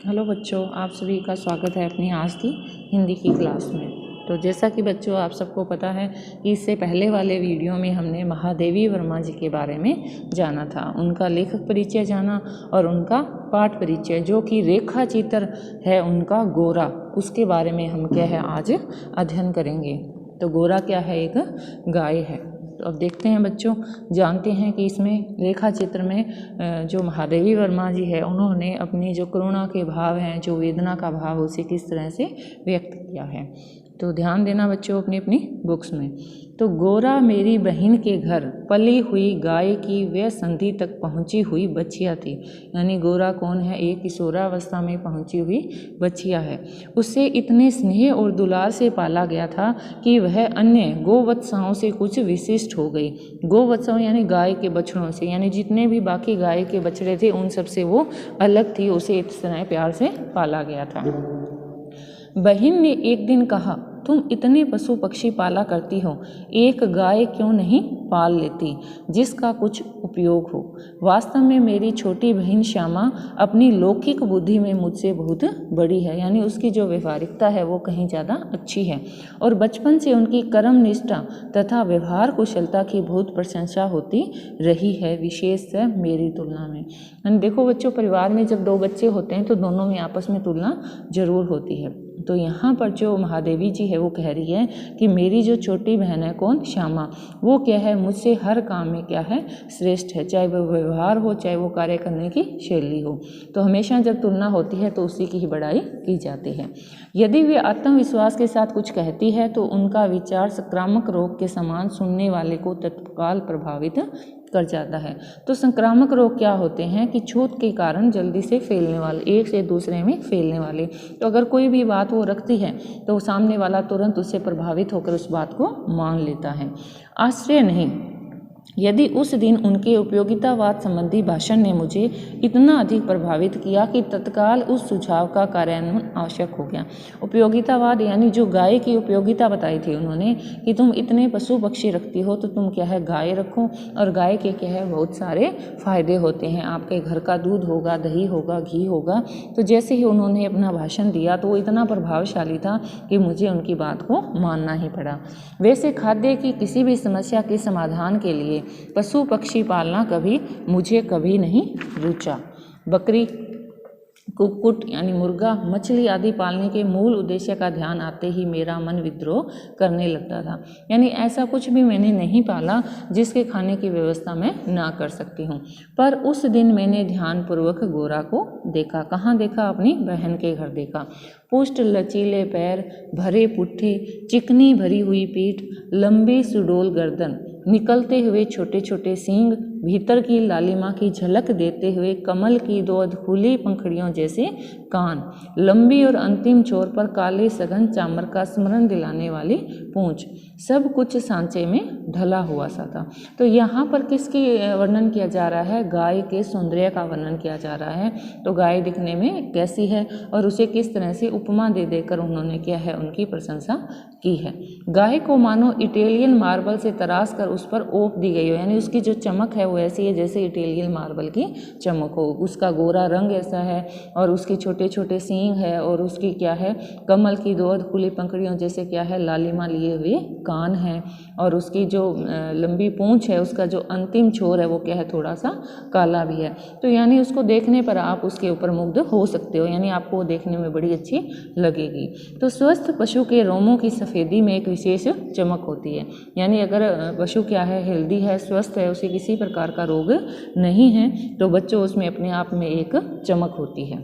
Hello बच्चों, आप सभी का स्वागत है अपनी आज की हिंदी की क्लास में। तो जैसा कि बच्चों आप सबको पता है कि इससे पहले वाले वीडियो में हमने महादेवी वर्मा जी के बारे में जाना था, उनका लेखक परिचय जाना और उनका पाठ परिचय जो कि रेखा चित्र है उनका गोरा, उसके बारे में हम क्या है आज अध्ययन करेंगे। तो गोरा क्या है? एक गाय है। तो अब देखते हैं बच्चों, जानते हैं कि इसमें रेखा चित्र में जो महादेवी वर्मा जी है उन्होंने अपनी जो करुणा के भाव हैं, जो वेदना का भाव, उसे किस तरह से व्यक्त किया है। तो ध्यान देना बच्चों अपनी अपनी बुक्स में। तो गोरा मेरी बहन के घर पली हुई गाय की वह संधि तक पहुंची हुई बछिया थी। यानी गोरा कौन है? एक किशोरावस्था में पहुंची हुई बछिया है। उससे इतने स्नेह और दुलार से पाला गया था कि वह अन्य गोवत्साओं से कुछ विशिष्ट हो गई। गोवत्साओं यानी गाय के बछड़ों से, यानी जितने भी बाकी गाय के बछड़े थे उन सब से वो अलग थी, उसे इस तरह प्यार से पाला गया था। बहन ने एक दिन कहा, तुम इतने पशु पक्षी पाला करती हो, एक गाय क्यों नहीं पाल लेती जिसका कुछ उपयोग हो। वास्तव में मेरी छोटी बहन श्यामा अपनी लौकिक बुद्धि में मुझसे बहुत बड़ी है, यानी उसकी जो व्यवहारिकता है वो कहीं ज़्यादा अच्छी है और बचपन से उनकी कर्म निष्ठा तथा व्यवहार कुशलता की बहुत प्रशंसा होती रही है, विशेषतः मेरी तुलना में। यानी देखो बच्चों, परिवार में जब दो बच्चे होते हैं तो दोनों में आपस में तुलना जरूर होती है। तो यहाँ पर जो महादेवी जी है वो कह रही है कि मेरी जो छोटी बहन है, कौन? श्यामा, वो क्या है? मुझसे हर काम में क्या है? श्रेष्ठ है, चाहे वो व्यवहार हो, चाहे वो कार्य करने की शैली हो। तो हमेशा जब तुलना होती है तो उसी की ही बड़ाई की जाती है। यदि वे आत्मविश्वास के साथ कुछ कहती है तो उनका विचार संक्रामक रोग के समान सुनने वाले को तत्काल प्रभावित कर जाता है। तो संक्रामक रोग क्या होते हैं कि छूत के कारण जल्दी से फैलने वाले, एक से दूसरे में फैलने वाले। तो अगर कोई भी बात वो रखती है तो सामने वाला तुरंत उससे प्रभावित होकर उस बात को मान लेता है। आश्चर्य नहीं यदि उस दिन उनके उपयोगितावाद संबंधी भाषण ने मुझे इतना अधिक प्रभावित किया कि तत्काल उस सुझाव का कार्यान्वयन आवश्यक हो गया। उपयोगितावाद यानी जो गाय की उपयोगिता बताई थी उन्होंने कि तुम इतने पशु पक्षी रखती हो तो तुम क्या है? गाय रखो, और गाय के क्या है? बहुत सारे फायदे होते हैं। आपके घर का दूध होगा, दही होगा, घी होगा। तो जैसे ही उन्होंने अपना भाषण दिया तो वो इतना प्रभावशाली था कि मुझे उनकी बात को मानना ही पड़ा। वैसे खाद्य की किसी भी समस्या के समाधान के लिए पशु पक्षी पालना मुझे कभी नहीं रुचा। बकरी, कुक्कुट यानी मुर्गा, मछली आदि पालने के मूल उद्देश्य का ध्यान आते ही मेरा मन विद्रोह करने लगता था। यानी ऐसा कुछ भी मैंने नहीं पाला जिसके खाने की व्यवस्था मैं ना कर सकती हूँ। पर उस दिन मैंने ध्यानपूर्वक गोरा को देखा। कहाँ देखा? अपनी बहन के घर देखा। पुष्ट लचीले पैर, भरे पुट्ठे, चिकनी भरी हुई पीठ, लंबी सुडौल गर्दन, निकलते हुए छोटे छोटे सींग, भीतर की लालिमा की झलक देते हुए कमल की दो अधखुली पंखड़ियों जैसे कान, लंबी और अंतिम छोर पर काले सघन चामर का स्मरण दिलाने वाली पूंछ, सब कुछ सांचे में ढला हुआ सा था। तो यहाँ पर किसकी वर्णन किया जा रहा है? गाय के सौंदर्य का वर्णन किया जा रहा है। तो गाय दिखने में कैसी है और उसे किस तरह से उपमा दे देकर उन्होंने क्या है? उनकी प्रशंसा की है। गाय को मानो इटालियन मार्बल से तराश कर उस पर ओप दी गई हो, यानी उसकी जो चमक है वो ऐसी है जैसे इटालियन मार्बल की चमक हो। उसका गोरा रंग ऐसा है और उसके छोटे छोटे सींग है और उसकी क्या है? कमल की दो खुली पंखड़ियों जैसे क्या है? लालिमा लिए हुए कान है और उसकी जो लंबी पूंछ है, उसका जो अंतिम छोर है वो क्या है? थोड़ा सा काला भी है। तो यानी उसको देखने पर आप उसके ऊपर मुग्ध हो सकते हो, यानी आपको वो देखने में बड़ी अच्छी लगेगी। तो स्वस्थ पशु के रोमों की सफ़ेदी में एक विशेष चमक होती है। यानी अगर पशु क्या है? हेल्दी है, स्वस्थ है, उसे किसी प्रकार का रोग नहीं है, तो बच्चों उसमें अपने आप में एक चमक होती है।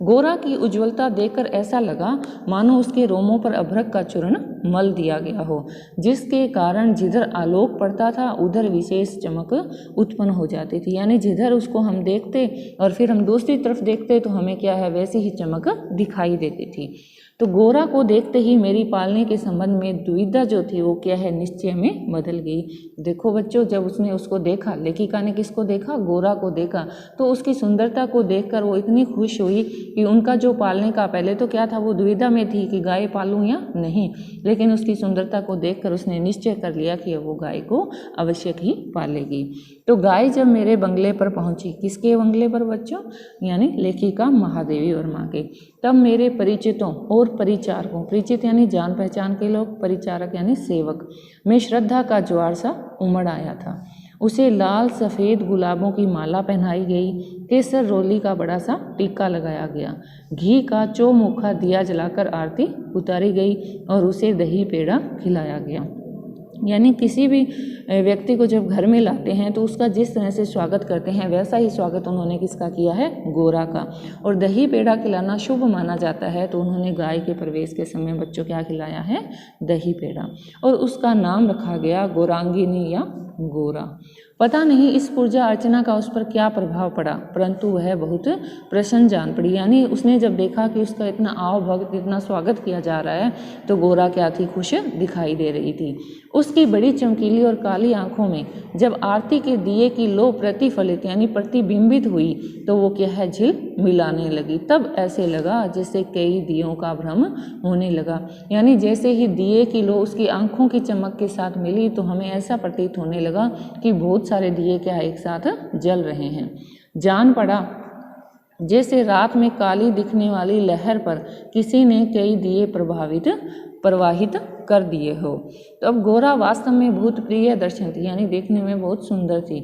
गोरा की उज्ज्वलता देखकर ऐसा लगा मानो उसके रोमों पर अभ्रक का चूर्ण मल दिया गया हो, जिसके कारण जिधर आलोक पड़ता था उधर विशेष चमक उत्पन्न हो जाती थी। यानी जिधर उसको हम देखते और फिर हम दूसरी तरफ देखते तो हमें क्या है? वैसी ही चमक दिखाई देती थी। तो गोरा को देखते ही मेरी पालने के संबंध में दुविधा जो थी वो क्या है, निश्चय में बदल गई। देखो बच्चों, जब उसने उसको देखा, लेखिका ने किसको देखा, गोरा को देखा, तो उसकी सुंदरता को देखकर वो इतनी खुश हुई कि उनका जो पालने का, पहले तो क्या था, वो दुविधा में थी कि गाय पालूं या नहीं, लेकिन उसकी सुंदरता को देखकर उसने निश्चय कर लिया कि वो गाय को आवश्यक ही पालेगी। तो गाय जब मेरे बंगले पर पहुंची, किसके बंगले पर बच्चों, यानी लेखिका महादेवी वर्मा के, तब मेरे परिचितों और परिचारकों, परिचित यानी जान पहचान के लोग, परिचारक यानी सेवक, में श्रद्धा का ज्वार सा उमड़ आया था। उसे लाल सफ़ेद गुलाबों की माला पहनाई गई, केसर रोली का बड़ा सा टीका लगाया गया, घी का चौमुखा दिया जलाकर आरती उतारी गई और उसे दही पेड़ा खिलाया गया। यानी किसी भी व्यक्ति को जब घर में लाते हैं तो उसका जिस तरह से स्वागत करते हैं वैसा ही स्वागत उन्होंने किसका किया है, गोरा का। और दही पेड़ा खिलाना शुभ माना जाता है, तो उन्होंने गाय के प्रवेश के समय बच्चों क्या खिलाया है, दही पेड़ा, और उसका नाम रखा गया गौरांगिनी या गोरा। पता नहीं इस पूजा अर्चना का उस पर क्या प्रभाव पड़ा, परंतु वह बहुत प्रसन्न जान पड़ी। यानी उसने जब देखा कि उसका इतना आव भक्त, इतना स्वागत किया जा रहा है, तो गोरा क्या थी, खुश दिखाई दे रही थी। उसकी बड़ी चमकीली और काली आंखों में जब आरती के दिए की लो प्रतिफलित यानी प्रतिबिंबित हुई, तो वो क्या है, झिल मिलाने लगी। तब ऐसे लगा जैसे कई दियों का भ्रम होने लगा। यानी जैसे ही दिए की लो उसकी आंखों की चमक के साथ मिली, तो हमें ऐसा प्रतीत होने लगा कि बहुत सारे दिए क्या एक साथ जल रहे हैं। जान पड़ा जैसे रात में काली दिखने वाली लहर पर किसी ने कई दिए प्रवाहित कर दिए हो। तो अब गोरा वास्तव में बहुत प्रिय दर्शन थी, यानी देखने में बहुत सुंदर थी।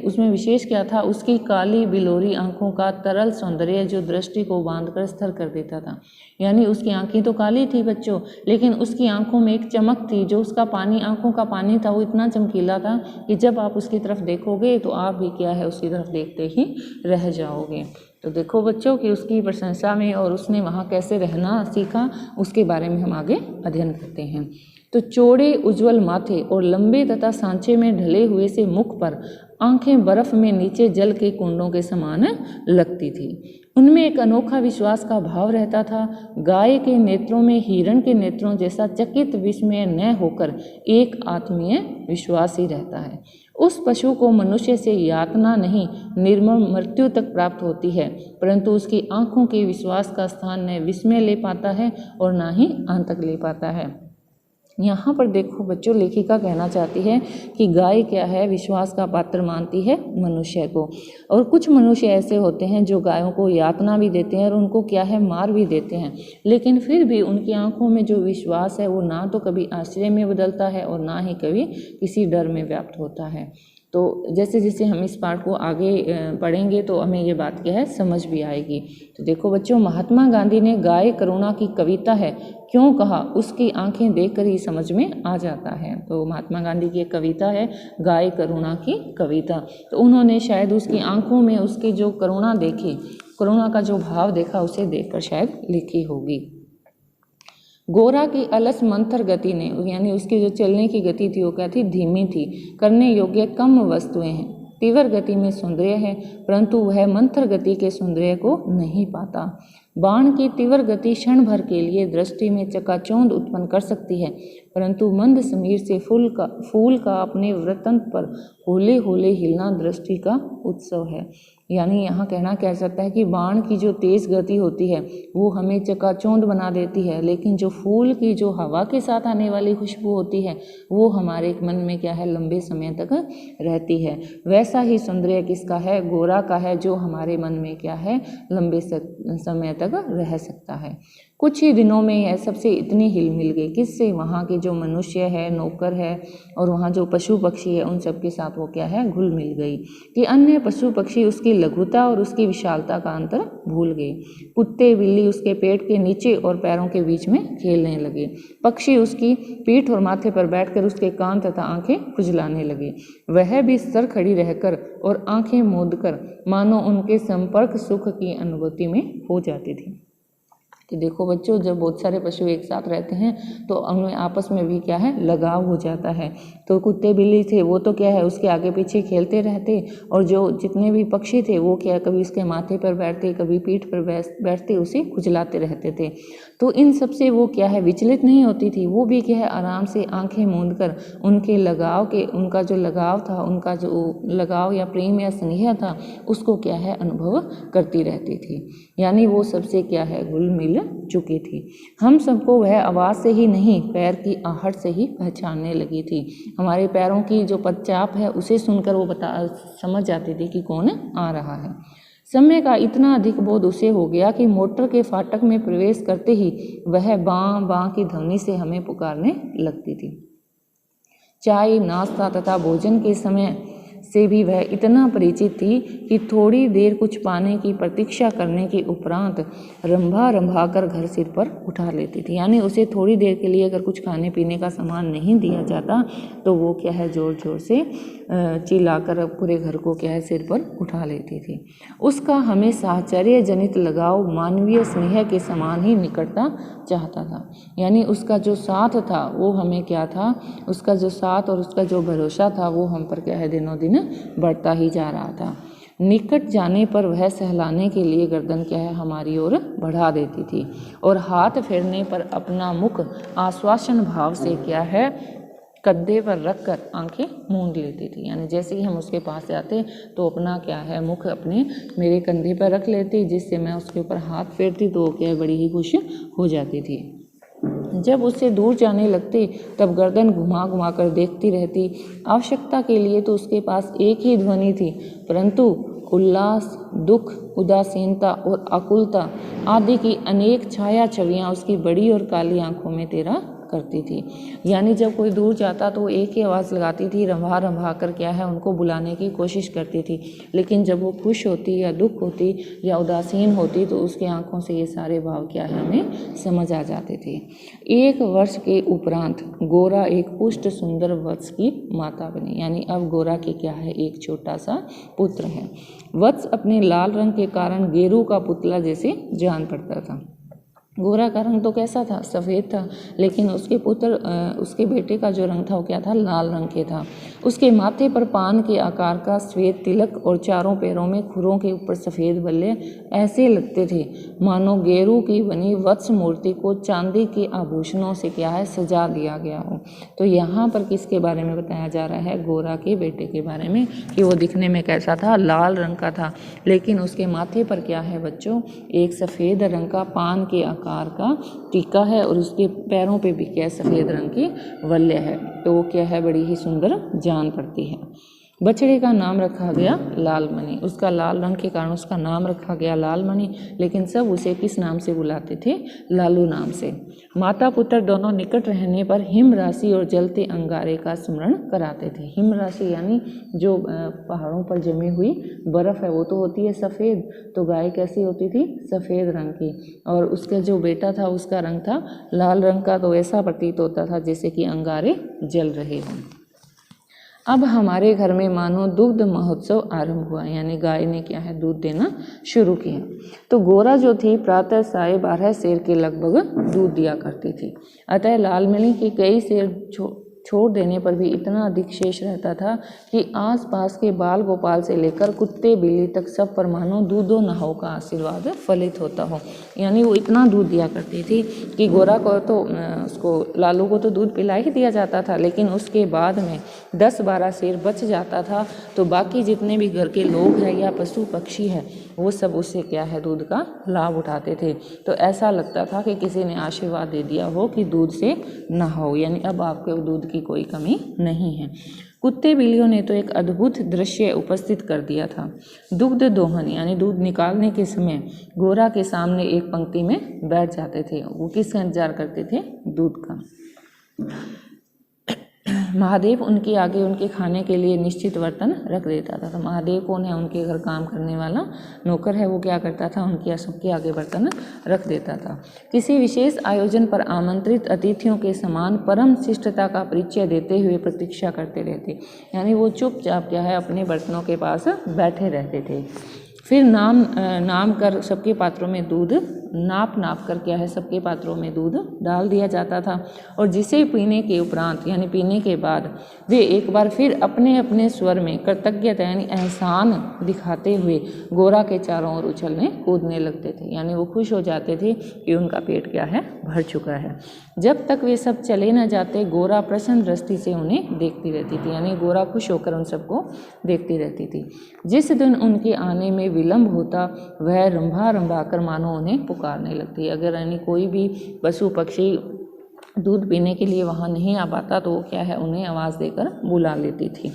उसमें विशेष क्या था, उसकी काली बिलोरी आंखों का तरल सौंदर्य जो दृष्टि को बांधकर स्थिर कर देता था। यानी उसकी आंखें तो काली थी बच्चों, लेकिन उसकी आंखों में एक चमक थी, जो उसका पानी, आंखों का पानी था, वो इतना चमकीला था कि जब आप उसकी तरफ देखोगे तो आप भी क्या है, उसकी तरफ देखते ही रह जाओगे। तो देखो बच्चों कि उसकी प्रशंसा में और उसने वहाँ कैसे रहना सीखा, उसके बारे में हम आगे अध्ययन करते हैं। तो चौड़े उज्ज्वल माथे और लंबे तथा सांचे में ढले हुए से मुख पर आंखें बर्फ में नीचे जल के कुंडों के समान लगती थी। उनमें एक अनोखा विश्वास का भाव रहता था। गाय के नेत्रों में हिरण के नेत्रों जैसा चकित विस्मय न होकर एक आत्मीय विश्वास ही रहता है। उस पशु को मनुष्य से यातना नहीं, निर्मम मृत्यु तक प्राप्त होती है, परंतु उसकी आंखों के विश्वास का स्थान न विस्मय ले पाता है और ना ही आंतक ले पाता है। यहाँ पर देखो बच्चों, लेखिका कहना चाहती है कि गाय क्या है, विश्वास का पात्र मानती है मनुष्य को। और कुछ मनुष्य ऐसे होते हैं जो गायों को यातना भी देते हैं और उनको क्या है, मार भी देते हैं, लेकिन फिर भी उनकी आंखों में जो विश्वास है वो ना तो कभी आश्चर्य में बदलता है और ना ही कभी किसी डर में व्याप्त होता है। तो जैसे जैसे हम इस पाठ को आगे पढ़ेंगे तो हमें ये बात क्या है, समझ भी आएगी। तो देखो बच्चों, महात्मा गांधी ने गाय करुणा की कविता है क्यों कहा, उसकी आंखें देखकर ही समझ में आ जाता है। तो महात्मा गांधी की एक कविता है गाय करुणा की कविता, तो उन्होंने शायद उसकी आंखों में उसकी जो करुणा देखी, करुणा का जो भाव देखा, उसे देखकर शायद लिखी होगी। गोरा की अलस मंथर गति ने, यानी उसकी जो चलने की गति थी वो क्या थी, धीमी थी। करने योग्य कम वस्तुएं हैं, तीव्र गति में सौंदर्य है, परंतु वह मंथर गति के सौंदर्य को नहीं पाता। बाण की तीव्र गति क्षण भर के लिए दृष्टि में चकाचौंध उत्पन्न कर सकती है, परंतु मंद समीर से फूल का अपने वृत्तंत पर होले होले हिलना दृष्टि का उत्सव है। यानी यहाँ कहना क्या चाहता है कि बाण की जो तेज गति होती है वो हमें चकाचौंध बना देती है, लेकिन जो फूल की जो हवा के साथ आने वाली खुशबू होती है वो हमारे मन में क्या है, लंबे समय तक रहती है। वैसा ही सौंदर्य किसका है, गोरा का है, जो हमारे मन में क्या है, लंबे समय तक रह सकता है। कुछ ही दिनों में यह सबसे इतनी हिल मिल गई, किससे, वहाँ के जो मनुष्य है, नौकर है और वहाँ जो पशु पक्षी है, उन सब के साथ वो क्या है, घुल मिल गई कि अन्य पशु पक्षी उसकी लघुता और उसकी विशालता का अंतर भूल गए। कुत्ते बिल्ली उसके पेट के नीचे और पैरों के बीच में खेलने लगे। पक्षी उसकी पीठ और माथे पर बैठकर उसके कान तथा आंखें खुजलाने लगे। वह भी स्थिर खड़ी रहकर और आंखें मूंदकर मानो उनके संपर्क सुख की अनुभूति में हो जाती थी। कि देखो बच्चों, जब बहुत सारे पशु एक साथ रहते हैं तो उनमें आपस में भी क्या है, लगाव हो जाता है। तो कुत्ते बिल्ली थे वो तो क्या है, उसके आगे पीछे खेलते रहते, और जो जितने भी पक्षी थे वो क्या, कभी उसके माथे पर बैठते, कभी पीठ पर बैठते, उसे खुजलाते रहते थे। तो इन सब से वो क्या है, विचलित नहीं होती थी। वो भी क्या है, आराम से आंखें मूंद कर उनके लगाव के, उनका जो लगाव था, उनका जो लगाव या प्रेम या स्नेह था, उसको क्या है, अनुभव करती रहती थी। यानी वो सबसे क्या है, घुल मिल चुकी थी। हम सबको वह आवाज़ से ही नहीं, पैर की आहट से ही पहचानने लगी थी। हमारे पैरों की जो पदचाप है उसे सुनकर वो समझ जाती थी कि कौन आ रहा है। समय का इतना अधिक बोध उसे हो गया कि मोटर के फाटक में प्रवेश करते ही वह बाँ बाँ की ध्वनि से हमें पुकारने लगती थी। चाय, नाश्ता तथा भोजन के समय से भी वह इतना परिचित थी कि थोड़ी देर कुछ पाने की प्रतीक्षा करने के उपरांत रंभा रंभा कर घर सिर पर उठा लेती थी। यानी उसे थोड़ी देर के लिए अगर कुछ खाने पीने का सामान नहीं दिया जाता तो वो क्या है, ज़ोर ज़ोर से चिल्लाकर पूरे घर को क्या है, सिर पर उठा लेती थी। उसका हमें साहचर्य जनित लगाव मानवीय स्नेह के समान ही निकटता चाहता था। यानी उसका जो साथ था वो हमें क्या था, उसका जो साथ और उसका जो भरोसा था वो हम पर क्या है, दिनों दिन बढ़ता ही जा रहा था। निकट जाने पर वह सहलाने के लिए गर्दन क्या है, हमारी ओर बढ़ा देती थी, और हाथ फेरने पर अपना मुख आश्वासन भाव से क्या है, कंधे पर रखकर आंखें मूंद लेती थी। यानी जैसे ही हम उसके पास जाते तो अपना क्या है, मुख अपने मेरे कंधे पर रख लेती, जिससे मैं उसके ऊपर हाथ फेरती तो वो क्या, बड़ी ही खुश हो जाती थी। जब उससे दूर जाने लगते तब गर्दन घुमा घुमा कर देखती रहती। आवश्यकता के लिए तो उसके पास एक ही ध्वनि थी, परंतु उल्लास, दुख, उदासीनता और आकुलता आदि की अनेक छाया छवियाँ उसकी बड़ी और काली आंखों में तेरा करती थी। यानी जब कोई दूर जाता तो एक ही आवाज़ लगाती थी, रंभा रंभा कर क्या है, उनको बुलाने की कोशिश करती थी। लेकिन जब वो खुश होती या दुख होती या उदासीन होती तो उसकी आंखों से ये सारे भाव क्या है, हमें समझ आ जाते थे। 1 वर्ष के उपरांत गोरा एक पुष्ट सुंदर वत्स की माता बनी। यानी अब गोरा के क्या है, एक छोटा सा पुत्र है। वत्स अपने लाल रंग के कारण गेरू का पुतला जैसे जान पड़ता था। गोरा का रंग तो कैसा था, सफ़ेद था, लेकिन उसके बेटे का जो रंग था वो क्या था, लाल रंग के था। उसके माथे पर पान के आकार का श्वेत तिलक और चारों पैरों में खुरों के ऊपर सफ़ेद बल्ले ऐसे लगते थे मानो गेरू की बनी वत्स मूर्ति को चांदी के आभूषणों से क्या है, सजा दिया गया हो। तो यहाँ पर किसके बारे में बताया जा रहा है, गोरा के बेटे के बारे में, कि वो दिखने में कैसा था, लाल रंग का था, लेकिन उसके माथे पर क्या है बच्चों, एक सफ़ेद रंग का पान के आकार का टीका है, और उसके पैरों पे भी क्या, सफ़ेद रंग की वल्य है। तो वो क्या है, बड़ी ही सुंदर जान पड़ती है। बछड़े का नाम रखा गया लालमणि। उसका लाल रंग के कारण उसका नाम रखा गया लालमणि, लेकिन सब उसे किस नाम से बुलाते थे, लालू नाम से। माता पुत्र दोनों निकट रहने पर हिम राशि और जलते अंगारे का स्मरण कराते थे। हिम राशि यानी जो पहाड़ों पर जमी हुई बर्फ़ है वो तो होती है सफ़ेद, तो गाय कैसी होती थी, सफ़ेद रंग की, और उसका जो बेटा था उसका रंग था लाल रंग का, तो ऐसा प्रतीत होता था जैसे कि अंगारे जल रहे हों। अब हमारे घर में मानो दुग्ध महोत्सव आरंभ हुआ। यानी गाय ने क्या है, दूध देना शुरू किया। तो गोरा जो थी प्रातः 12.5 सेर के लगभग दूध दिया करती थी। अतः लालमणि के कई सेर छोड़ देने पर भी इतना अधिक शेष रहता था कि आसपास के बाल गोपाल से लेकर कुत्ते बिल्ली तक सब पर मानो दूधो नहाओ का आशीर्वाद फलित होता हो। यानी वो इतना दूध दिया करती थी कि गोरा को तो उसको लालू को तो दूध पिला ही दिया जाता था, लेकिन उसके बाद में 10-12 सेर बच जाता था तो बाकी जितने भी घर के लोग हैं या पशु पक्षी हैं वो सब उससे क्या है, दूध का लाभ उठाते थे। तो ऐसा लगता था कि किसी ने आशीर्वाद दे दिया हो कि दूध से नहाओ, यानी अब आपके दूध की कोई कमी नहीं है। कुत्ते बिल्लियों ने तो एक अद्भुत दृश्य उपस्थित कर दिया था। दुग्ध दोहन यानी दूध निकालने के समय गोरा के सामने एक पंक्ति में बैठ जाते थे। वो किसका इंतजार करते थे, दूध का। महादेव उनके आगे उनके खाने के लिए निश्चित बर्तन रख देता था। तो महादेव कौन है, उनके घर काम करने वाला नौकर है, वो क्या करता था, उनके सबके आगे बर्तन रख देता था। किसी विशेष आयोजन पर आमंत्रित अतिथियों के समान परम शिष्टता का परिचय देते हुए प्रतीक्षा करते रहते। यानी वो चुपचाप क्या है, अपने बर्तनों के पास बैठे रहते थे। फिर नाम कर सबके पात्रों में दूध नाप कर क्या है सबके पात्रों में दूध डाल दिया जाता था, और जिसे पीने के उपरांत यानी पीने के बाद वे एक बार फिर अपने अपने स्वर में कृतज्ञता यानी एहसान दिखाते हुए गोरा के चारों ओर उछलने कूदने लगते थे। यानी वो खुश हो जाते थे कि उनका पेट क्या है, भर चुका है। जब तक वे सब चले न जाते गोरा प्रसन्न दृष्टि से उन्हें देखती रहती थी, यानी गोरा खुश होकर उन सबको देखती रहती थी। जिस दिन उनके आने में विलंब होता वह रंभा रंभा कर मानो उन्हें पुकारने लगती। अगर यानी कोई भी पशु पक्षी दूध पीने के लिए वहाँ नहीं आ पाता तो वो क्या है उन्हें आवाज़ देकर बुला लेती थी।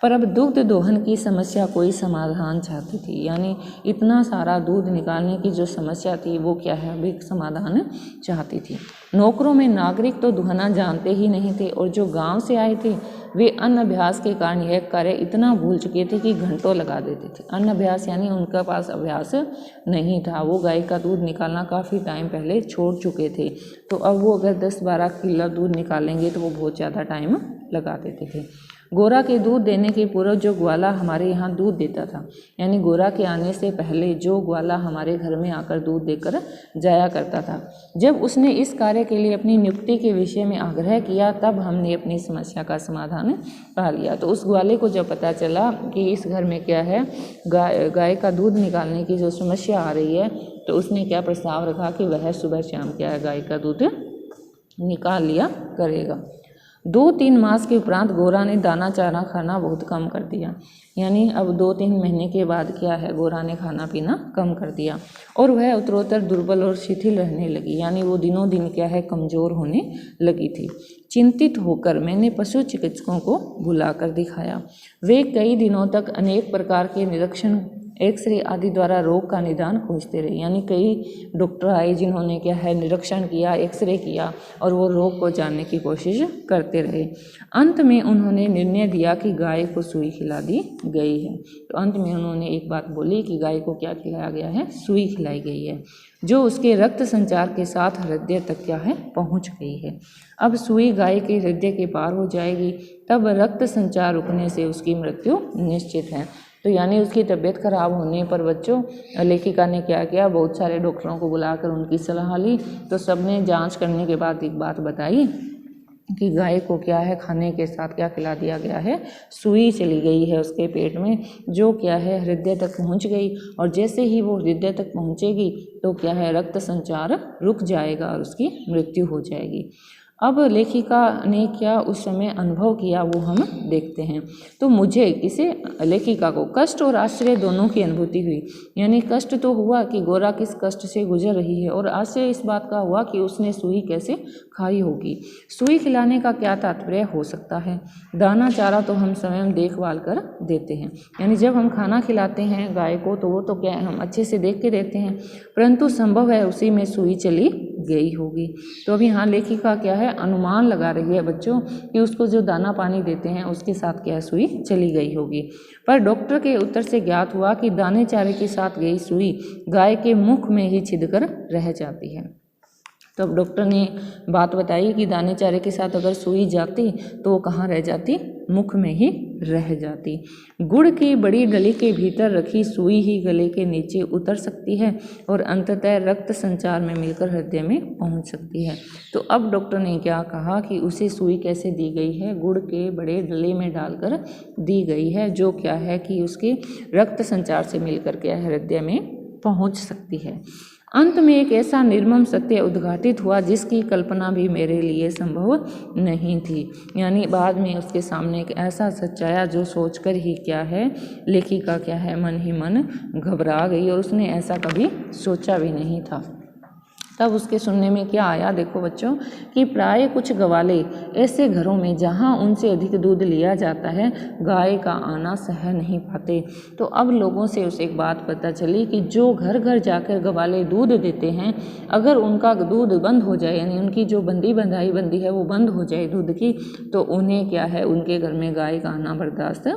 पर अब दुग्ध दोहन की समस्या कोई समाधान चाहती थी, यानी इतना सारा दूध निकालने की जो समस्या थी वो क्या है अभी समाधान चाहती थी। नौकरों में नागरिक तो दुहना जानते ही नहीं थे, और जो गांव से आए थे वे अनअभ्यास के कारण यह कार्य इतना भूल चुके थे कि घंटों लगा देते थे। अनअभ्यास यानी उनका पास अभ्यास नहीं था, वो गाय का दूध निकालना काफ़ी टाइम पहले छोड़ चुके थे, तो अब वो अगर 10-12 किलो दूध निकालेंगे तो वो बहुत ज़्यादा टाइम लगा देते थे। गोरा के दूध देने के पूर्व जो ग्वाला हमारे यहाँ दूध देता था, यानी गोरा के आने से पहले जो ग्वाला हमारे घर में आकर दूध देकर जाया करता था, जब उसने इस कार्य के लिए अपनी नियुक्ति के विषय में आग्रह किया तब हमने अपनी समस्या का समाधान पा लिया। तो उस ग्वाले को जब पता चला कि इस घर में क्या है गाय का दूध निकालने की जो समस्या आ रही है, तो उसने क्या प्रस्ताव रखा कि वह सुबह शाम क्या है गाय का दूध निकाल लिया करेगा। 2-3 मास के उपरांत गोरा ने दाना चारा खाना बहुत कम कर दिया, यानी अब 2-3 महीने के बाद क्या है गोरा ने खाना पीना कम कर दिया, और वह उत्तरोत्तर दुर्बल और शिथिल रहने लगी, यानी वो दिनों दिन क्या है कमज़ोर होने लगी थी। चिंतित होकर मैंने पशु चिकित्सकों को बुलाकर दिखाया। वे कई दिनों तक अनेक प्रकार के निरीक्षण एक्सरे आदि द्वारा रोग का निदान खोजते रहे, यानी कई डॉक्टर आए जिन्होंने क्या है निरीक्षण किया, एक्सरे किया और वो रोग को जानने की कोशिश करते रहे। अंत में उन्होंने निर्णय दिया कि गाय को सुई खिला दी गई है। तो अंत में उन्होंने एक बात बोली कि गाय को क्या खिलाया गया है, सुई खिलाई गई है, जो उसके रक्त संचार के साथ हृदय तक क्या है पहुंच गई है। अब सुई गाय के हृदय के पार हो जाएगी, तब रक्त संचार रुकने से उसकी मृत्यु निश्चित है। तो यानी उसकी तबीयत खराब होने पर बच्चों लेखिका ने क्या किया, बहुत सारे डॉक्टरों को बुलाकर उनकी सलाह ली, तो सबने जांच करने के बाद एक बात बताई कि गाय को क्या है खाने के साथ क्या खिला दिया गया है, सुई चली गई है उसके पेट में, जो क्या है हृदय तक पहुंच गई, और जैसे ही वो हृदय तक पहुंचेगी तो क्या है रक्त संचार रुक जाएगा और उसकी मृत्यु हो जाएगी। अब लेखिका ने क्या उस समय अनुभव किया वो हम देखते हैं। तो मुझे किसे लेखिका को कष्ट और आश्चर्य दोनों की अनुभूति हुई, यानी कष्ट तो हुआ कि गोरा किस कष्ट से गुजर रही है, और आश्चर्य इस बात का हुआ कि उसने सुई कैसे खाई होगी। सुई खिलाने का क्या तात्पर्य हो सकता है, दाना चारा तो हम स्वयं देखभाल कर देते हैं, यानी जब हम खाना खिलाते हैं गाय को तो वो तो क्या है हम अच्छे से देख के देते हैं, परंतु संभव है उसी में सुई चली गई होगी। तो अभी यहाँ लेखिका क्या है अनुमान लगा रही है बच्चों कि उसको जो दाना पानी देते हैं उसके साथ क्या सुई चली गई होगी। पर डॉक्टर के उत्तर से ज्ञात हुआ कि दाने चारे के साथ गई सुई गाय के मुख में ही छिदकर रह जाती है। तो अब डॉक्टर ने बात बताई कि दाने चारे के साथ अगर सुई जाती तो वो कहाँ रह जाती, मुख में ही रह जाती। गुड़ की बड़ी डली के भीतर रखी सुई ही गले के नीचे उतर सकती है और अंततः रक्त संचार में मिलकर हृदय में पहुंच सकती है। तो अब डॉक्टर ने क्या कहा कि उसे सुई कैसे दी गई है, गुड़ के बड़े डले में डालकर दी गई है, जो क्या है कि उसके रक्त संचार से मिलकर क्या हृदय में पहुंच सकती है। अंत में एक ऐसा निर्मम सत्य उद्घाटित हुआ जिसकी कल्पना भी मेरे लिए संभव नहीं थी, यानी बाद में उसके सामने एक ऐसा सच आया जो सोचकर ही क्या है लेखिका क्या है मन ही मन घबरा गई, और उसने ऐसा कभी सोचा भी नहीं था। तब उसके सुनने में क्या आया, देखो बच्चों कि प्राय कुछ गवाले ऐसे घरों में जहां उनसे अधिक दूध लिया जाता है गाय का आना सह नहीं पाते। तो अब लोगों से उसे एक बात पता चली कि जो घर घर जाकर गवाले दूध देते हैं, अगर उनका दूध बंद हो जाए, यानी उनकी जो बंदी है वो बंद हो जाए दूध की, तो उन्हें क्या है उनके घर में गाय का आना बर्दाश्त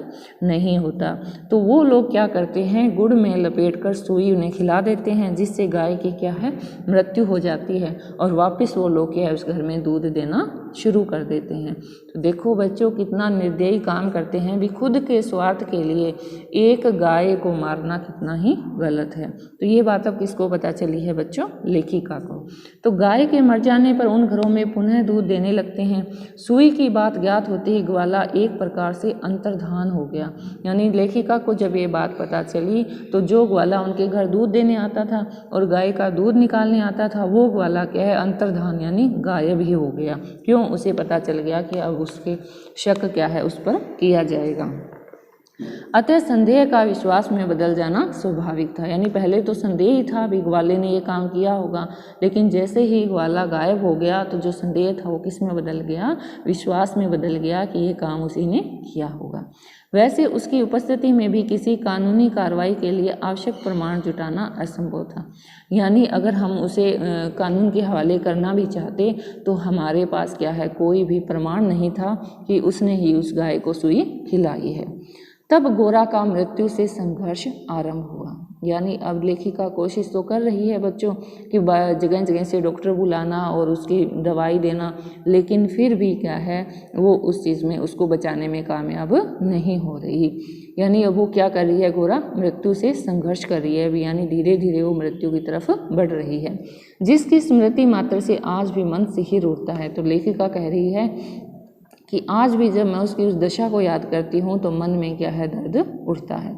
नहीं होता। तो वो लोग क्या करते हैं, गुड़ में लपेट कर सुई उन्हें खिला देते हैं, जिससे गाय की क्या है मृत्यु हो जाती है और वापस वो लोग क्या है उस घर में दूध देना शुरू कर देते हैं। तो देखो बच्चों कितना निर्दयी काम करते हैं, भी खुद के स्वार्थ के लिए एक गाय को मारना कितना ही गलत है। तो ये बात अब किसको पता चली है बच्चों? लेखिका को। तो गाय के मर जाने पर उन घरों में पुनः दूध देने लगते हैं। सुई की बात ज्ञात होते ही ग्वाला एक प्रकार से अंतर्धान हो गया। यानी लेखिका को जब ये बात पता चली तो जो ग्वाला उनके घर दूध देने आता था और गाय का दूध निकालने आता था वो ग्वाला क्या है अंतर्धान यानी गायब ही हो गया। क्यों? उसे पता चल गया कि अब उसके शक क्या है उस पर किया जाएगा। अतः संदेह का विश्वास में बदल जाना स्वाभाविक था। यानी पहले तो संदेह ही था भी ग्वाले ने ये काम किया होगा, लेकिन जैसे ही ग्वाला गायब हो गया तो जो संदेह था वो किस में बदल गया? विश्वास में बदल गया कि ये काम उसी ने किया होगा। वैसे उसकी उपस्थिति में भी किसी कानूनी कार्रवाई के लिए आवश्यक प्रमाण जुटाना असंभव था। यानी अगर हम उसे कानून के हवाले करना भी चाहते तो हमारे पास क्या है कोई भी प्रमाण नहीं था कि उसने ही उस गाय को सुई खिलाई है। तब गोरा का मृत्यु से संघर्ष आरंभ हुआ। यानी अब लेखिका कोशिश तो कर रही है बच्चों कि जगह जगह से डॉक्टर बुलाना और उसकी दवाई देना, लेकिन फिर भी क्या है वो उस चीज़ में उसको बचाने में कामयाब नहीं हो रही। यानी अब वो क्या कर रही है? गोरा मृत्यु से संघर्ष कर रही है, यानी धीरे धीरे वो मृत्यु की तरफ बढ़ रही है, जिसकी स्मृति मात्र से आज भी मन से ही उठता है। तो लेखिका कह रही है कि आज भी जब मैं उसकी उस दशा को याद करती हूँ तो मन में क्या है दर्द उठता है।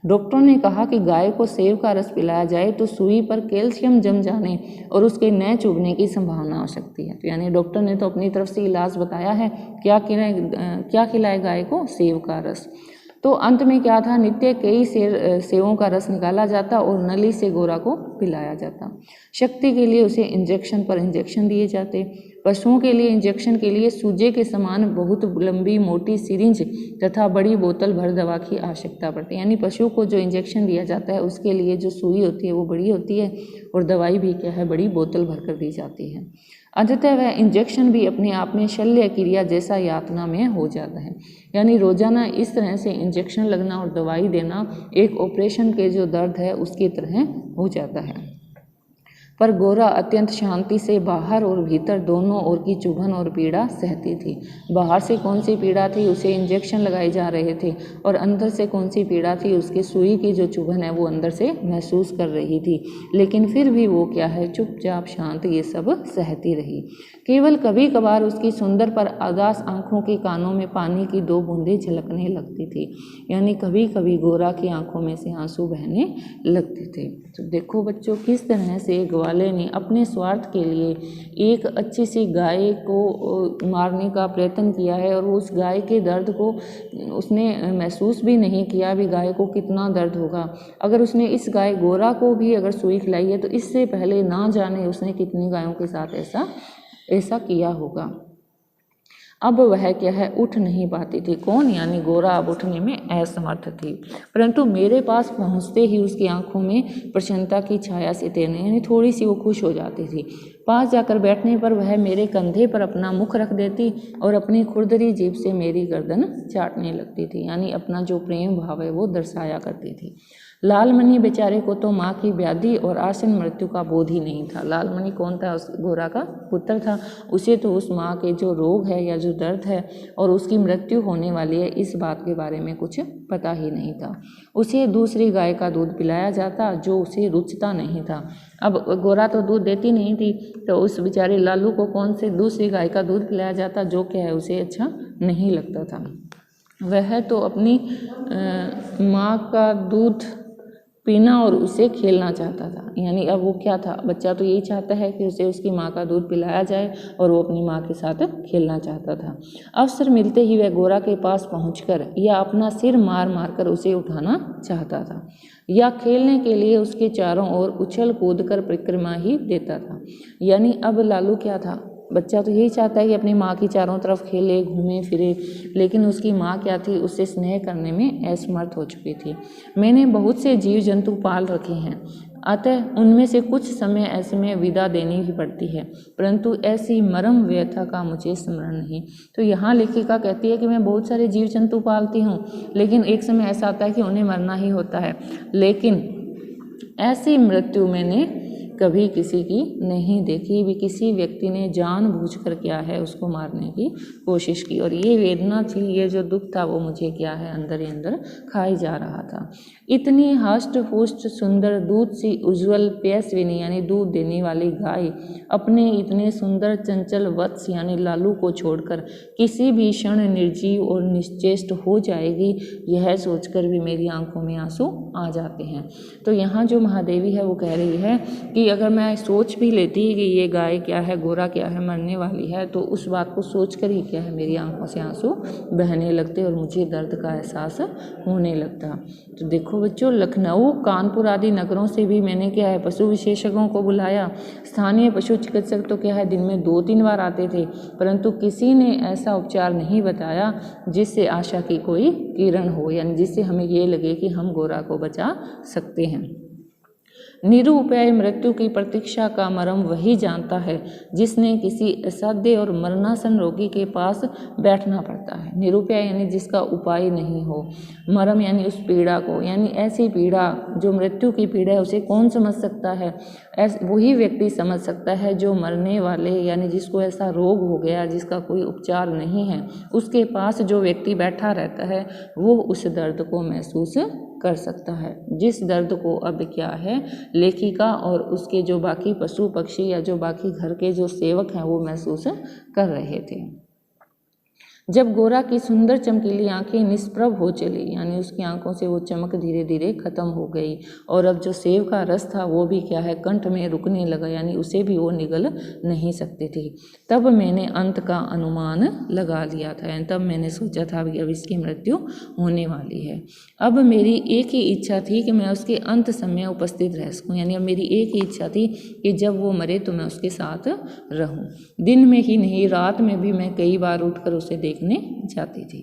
डॉक्टरों ने कहा कि गाय को सेब का रस पिलाया जाए तो सुई पर कैल्शियम जम जाने और उसके नए चुभने की संभावना हो सकती है। तो यानी डॉक्टर ने तो अपनी तरफ से इलाज बताया है, क्या खिलाए गाय को? सेब का रस। तो अंत में क्या था? नित्य कई सेवों का रस निकाला जाता और नली से गोरा को पिलाया जाता। शक्ति के लिए उसे इंजेक्शन पर इंजेक्शन दिए जाते। पशुओं के लिए इंजेक्शन के लिए सूजे के समान बहुत लंबी मोटी सिरिंज तथा बड़ी बोतल भर दवा की आवश्यकता पड़ती है। यानी पशु को जो इंजेक्शन दिया जाता है उसके लिए जो सुई होती है वो बड़ी होती है और दवाई भी क्या है बड़ी बोतल भर कर दी जाती है। अंततः वह इंजेक्शन भी अपने आप में शल्य क्रिया जैसा यातना में हो जाता है। यानी रोजाना इस तरह से इंजेक्शन लगना और दवाई देना एक ऑपरेशन के जो दर्द है उसकी तरह हो जाता है। पर गोरा अत्यंत शांति से बाहर और भीतर दोनों ओर की चुभन और पीड़ा सहती थी। बाहर से कौन सी पीड़ा थी? उसे इंजेक्शन लगाए जा रहे थे, और अंदर से कौन सी पीड़ा थी? उसके सुई की जो चुभन है वो अंदर से महसूस कर रही थी, लेकिन फिर भी वो क्या है चुपचाप शांत ये सब सहती रही। केवल कभी कभार उसकी सुंदर पर उदास आंखों के कानों में पानी की दो बूंदें झलकने लगती थी। यानी कभी कभी गोरा की आंखों में से आंसू बहने लगते थे। तो देखो बच्चों किस तरह से ग्वाले ने अपने स्वार्थ के लिए एक अच्छी सी गाय को मारने का प्रयत्न किया है, और उस गाय के दर्द को उसने महसूस भी नहीं किया भी गाय को कितना दर्द होगा। अगर उसने इस गाय गोरा को भी अगर सुई खिलाई है तो इससे पहले ना जाने उसने कितनी गायों के साथ ऐसा किया होगा। अब वह क्या है उठ नहीं पाती थी। कौन? यानी गोरा अब उठने में असमर्थ थी, परंतु मेरे पास पहुंचते ही उसकी आंखों में प्रसन्नता की छाया सी तैरने, यानी थोड़ी सी वो खुश हो जाती थी। पास जाकर बैठने पर वह मेरे कंधे पर अपना मुख रख देती और अपनी खुरदरी जीभ से मेरी गर्दन चाटने लगती थी। यानी अपना जो प्रेम भाव है वो दर्शाया करती थी। लालमणि बेचारे को तो माँ की व्याधि और आसन मृत्यु का बोध ही नहीं था। लालमणि कौन था? उस गोरा का पुत्र था। उसे तो उस माँ के जो रोग है या जो दर्द है और उसकी मृत्यु होने वाली है इस बात के बारे में कुछ पता ही नहीं था। उसे दूसरी गाय का दूध पिलाया जाता जो उसे रुचता नहीं था। अब गोरा तो दूध देती नहीं थी, तो उस बेचारे लालू को कौन से दूसरी गाय का दूध पिलाया जाता जो क्या है उसे अच्छा नहीं लगता था। वह तो अपनी माँ का दूध पीना और उसे खेलना चाहता था। यानी अब वो क्या था, बच्चा तो यही चाहता है कि उसे उसकी माँ का दूध पिलाया जाए और वो अपनी माँ के साथ खेलना चाहता था। अवसर मिलते ही वह गोरा के पास पहुंचकर या अपना सिर मार मार कर उसे उठाना चाहता था या खेलने के लिए उसके चारों ओर उछल कूद कर परिक्रमा ही देता था। यानी अब लालू क्या था, बच्चा तो यही चाहता है कि अपनी माँ की चारों तरफ खेले घूमे फिरे, लेकिन उसकी माँ क्या थी, उससे स्नेह करने में असमर्थ हो चुकी थी। मैंने बहुत से जीव जंतु पाल रखे हैं, अतः उनमें से कुछ समय ऐसे में विदा देनी ही पड़ती है, परंतु ऐसी मरम व्यथा का मुझे स्मरण नहीं। तो यहाँ लेखिका कहती है कि मैं बहुत सारे जीव जंतु पालती हूँ, लेकिन एक समय ऐसा आता है कि उन्हें मरना ही होता है। लेकिन ऐसी मृत्यु मैंने कभी किसी की नहीं देखी भी। किसी व्यक्ति ने जानबूझकर क्या है उसको मारने की कोशिश की, और ये वेदना थी, ये जो दुख था वो मुझे क्या है अंदर ही अंदर खाई जा रहा था। इतनी हष्ट पुष्ट सुंदर दूध सी उज्ज्वल पयस्विनी यानी दूध देने वाली गाय अपने इतने सुंदर चंचल वत्स यानी लालू को छोड़कर किसी भी क्षण निर्जीव और निश्चेष्ट हो जाएगी, यह सोचकर भी मेरी आंखों में आंसू आ जाते हैं। तो यहाँ जो महादेवी है वो कह रही है कि अगर मैं सोच भी लेती कि ये गाय क्या है, गोरा क्या है, मरने वाली है, तो उस बात को सोचकर ही क्या है मेरी आंखों से आंसू बहने लगते और मुझे दर्द का एहसास होने लगता। तो देखो बच्चों, लखनऊ, कानपुर आदि नगरों से भी मैंने क्या है पशु विशेषज्ञों को बुलाया। स्थानीय पशु चिकित्सक तो क्या है दिन में 2-3 बार आते थे, परंतु किसी ने ऐसा उपचार नहीं बताया जिससे आशा की कोई किरण हो, यानी जिससे हमें ये लगे कि हम गोरा को बचा सकते हैं। निरुपाय मृत्यु की प्रतीक्षा का मर्म वही जानता है जिसने किसी असाध्य और मरणासन रोगी के पास बैठना पड़ता है। निरुपाय यानी जिसका उपाय नहीं हो, मर्म यानी उस पीड़ा को, यानी ऐसी पीड़ा जो मृत्यु की पीड़ा है उसे कौन समझ सकता है? वही व्यक्ति समझ सकता है जो मरने वाले यानी जिसको ऐसा रोग हो गया जिसका कोई उपचार नहीं है, उसके पास जो व्यक्ति बैठा रहता है वो उस दर्द को महसूस कर सकता है, जिस दर्द को अब क्या है लेखिका और उसके जो बाकी पशु पक्षी या जो बाकी घर के जो सेवक हैं वो महसूस कर रहे थे। जब गोरा की सुंदर चमकीली आंखें निष्प्रभ हो चली, यानी उसकी आंखों से वो चमक धीरे धीरे खत्म हो गई, और अब जो सेव का रस था वो भी क्या है कंठ में रुकने लगा, यानी उसे भी वो निगल नहीं सकती थी। तब मैंने अंत का अनुमान लगा लिया था, यानी तब मैंने सोचा था कि अब इसकी मृत्यु होने वाली है। अब मेरी एक ही इच्छा थी कि मैं उसके अंत समय उपस्थित रह सकूँ, यानी अब मेरी एक ही इच्छा थी कि जब वो मरे तो मैं उसके साथ रहूँ। दिन में ही नहीं, रात में भी मैं कई बार उठकर उसे देखने जाती थी।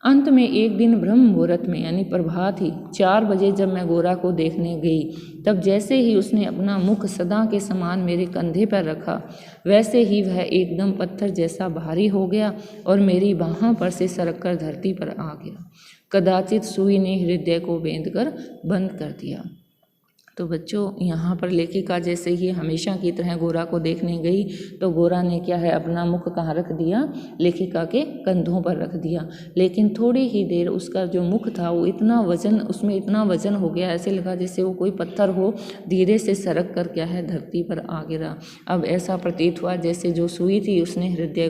अंत में एक दिन ब्रह्म मुहूर्त में यानी प्रभात ही 4 बजे जब मैं गोरा को देखने गई, तब जैसे ही उसने अपना मुख सदा के समान मेरे कंधे पर रखा, वैसे ही वह एकदम पत्थर जैसा भारी हो गया और मेरी बाहों पर से सरक कर धरती पर आ गया। कदाचित सुई ने हृदय को बेंधकर बंद कर दिया। तो बच्चों यहाँ पर लेखिका जैसे ही हमेशा की तरह गोरा को देखने गई तो गोरा ने क्या है अपना मुख कहाँ रख दिया, लेखिका के कंधों पर रख दिया। लेकिन थोड़ी ही देर उसका जो मुख था वो इतना वजन, उसमें इतना वजन हो गया, ऐसे लगा जैसे वो कोई पत्थर हो, धीरे से सरक कर क्या है धरती पर आ गिरा। अब ऐसा प्रतीत हुआ जैसे जो सुई थी उसने हृदय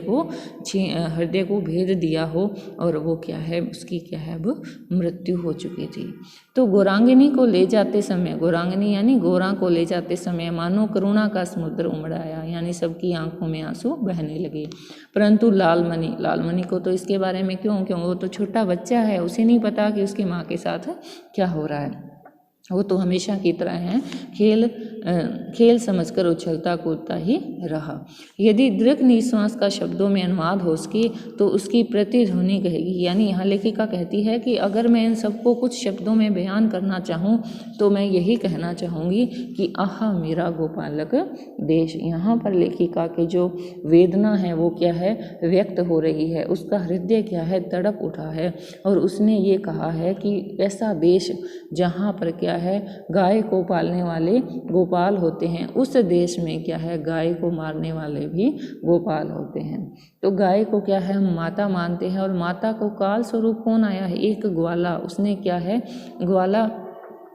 को भेद दिया हो और वो क्या है उसकी क्या है अब मृत्यु हो चुकी थी। तो गोरांगिनी को ले जाते समय, गोरांगिनी यानी गोरा को ले जाते समय मानो करुणा का समुद्र उमड़ आया, यानी सबकी आंखों में आंसू बहने लगे। परंतु लालमणि को तो इसके बारे में क्यों वो तो छोटा बच्चा है, उसे नहीं पता कि उसकी माँ के साथ क्या हो रहा है। वो तो हमेशा की तरह है खेल समझकर उछलता कूदता ही रहा। यदि दीर्घ निश्वास का शब्दों में अनुवाद हो सके तो उसकी प्रतिध्वनि कहेगी, यानी यहाँ लेखिका कहती है कि अगर मैं इन सबको कुछ शब्दों में बयान करना चाहूँ तो मैं यही कहना चाहूँगी कि आहा मेरा गोपालक देश। यहाँ पर लेखिका की जो वेदना है वो क्या है व्यक्त हो रही है, उसका हृदय क्या है तड़प उठा है और उसने ये कहा है कि ऐसा देश जहाँ पर क्या है गाय को पालने वाले गोपाल होते हैं, उस देश में क्या है गाय को मारने वाले भी गोपाल होते हैं। तो गाय को क्या है हम माता मानते हैं और माता को काल स्वरूप कौन आया है, एक ग्वाला। उसने क्या है ग्वाला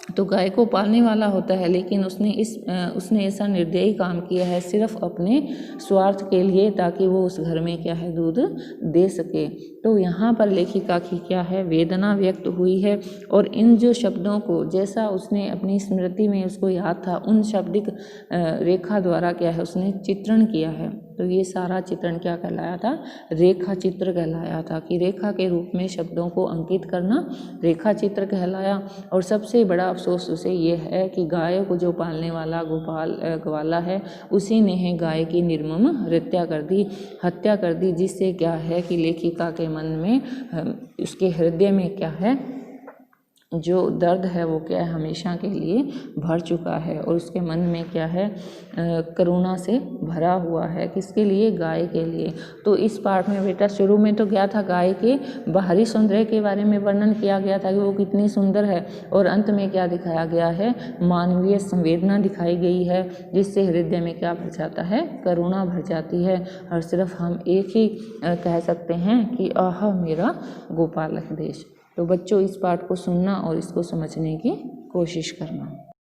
तो गाय को पालने वाला होता है, लेकिन उसने ऐसा निर्दयी काम किया है सिर्फ अपने स्वार्थ के लिए ताकि वो उस घर में क्या है दूध दे सके। तो यहाँ पर लेखिका की क्या है वेदना व्यक्त हुई है और इन जो शब्दों को जैसा उसने अपनी स्मृति में उसको याद था उन शाब्दिक रेखा द्वारा क्या है उसने चित्रण किया है। तो ये सारा चित्रण क्या कहलाया था, रेखा चित्र कहलाया था कि रेखा के रूप में शब्दों को अंकित करना रेखा चित्र कहलाया। और सबसे बड़ा अफसोस उसे ये है कि गाय को जो पालने वाला ग्वाला है उसी ने है गाय की निर्मम हत्या कर दी, जिससे क्या है कि लेखिका के मन में उसके हृदय में क्या है जो दर्द है वो क्या है, हमेशा के लिए भर चुका है और उसके मन में क्या है, करुणा से भरा हुआ है। किसके लिए? गाय के लिए। तो इस पाठ में बेटा शुरू में तो क्या था, गाय के बाहरी सौंदर्य के बारे में वर्णन किया गया था कि वो कितनी सुंदर है, और अंत में क्या दिखाया गया है, मानवीय संवेदना दिखाई गई है, जिससे हृदय में क्या भर जाता है, करुणा भर जाती है। और सिर्फ हम एक ही कह सकते हैं कि आह मेरा गोपालक देश। तो बच्चों इस पाठ को सुनना और इसको समझने की कोशिश करना।